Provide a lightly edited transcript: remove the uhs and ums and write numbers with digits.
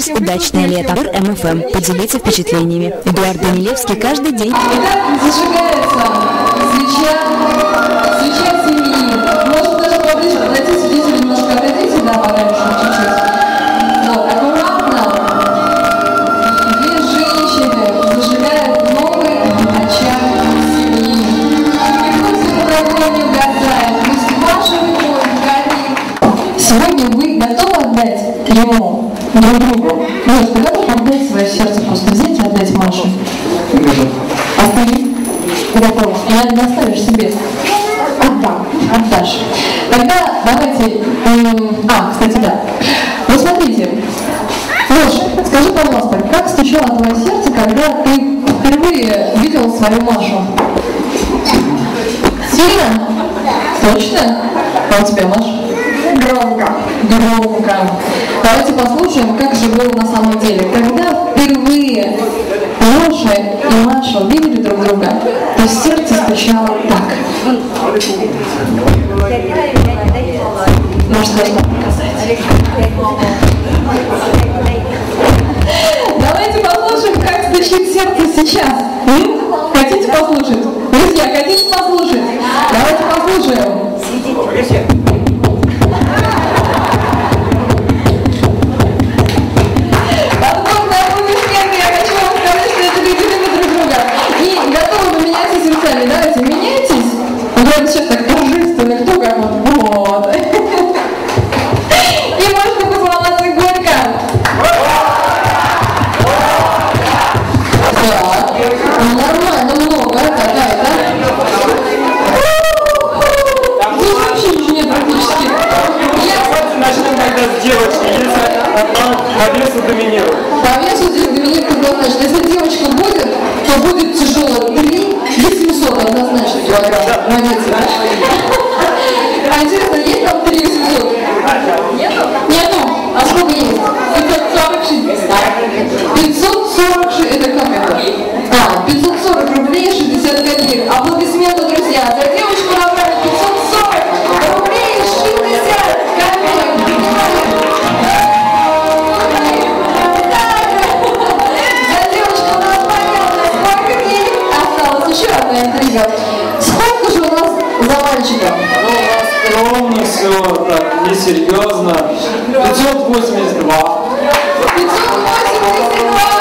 Конкурс «Удачное лето». МФМ. Поделиться впечатлениями. Эдуард Данилевский каждый день. Итак, зажигается свеча семьи. Можно даже поближе подойти, свидетели немножко отойдите, да, подальше чуть-чуть. Вот, аккуратно. Две женщины зажигают новый очаг семьи. И пусть это огонь не угасает, пусть ваша любовь горит. Сегодня вы готовы отдать ему, друг другу? Нет, ты готов отдать свое сердце, просто взять и отдать Маше? Остальные? Готов. Я не оставишь себе. Отдам. Отдашь. Тогда давайте... кстати, да. Вот смотрите. Леша, скажи, пожалуйста, как стучало твое сердце, когда ты впервые видел свою Машу? Сильно? Точно? А у тебя, Маша? Громко. Громко. Давайте послушаем, как же было на самом деле. Когда впервые Леша и Маша увидели друг друга, то сердце стучало так. Может, должна показать. Давайте послушаем, как стучит сердце сейчас. Хотите послушать? Друзья, хотите послушать? Давайте послушаем. Давайте меняйтесь. Давайте сейчас так торжественно, кто как вот. И можно поцеловаться горько. Да. Нормально, много. Какая-то. Здесь вообще ничего нет практически. Начнем тогда с девочки, если по весу доминирует. По весу здесь доминирует однозначно. Если девочка будет, то будет тяжело 3800 однозначно килограмм. Молодец. А интересно, есть там 3800? Нету? Нету? А сколько есть? 546. 546, это как это? 540 рублей 60 копеек. Аплодисменты, друзья. За девочку набрали 540 рублей 60 копеек. За девочку набрали, сколько денег осталось? Еще одна интрига. Сколько же у нас за мальчика? Ну, у нас скромно все, так, несерьезно. 582. 582!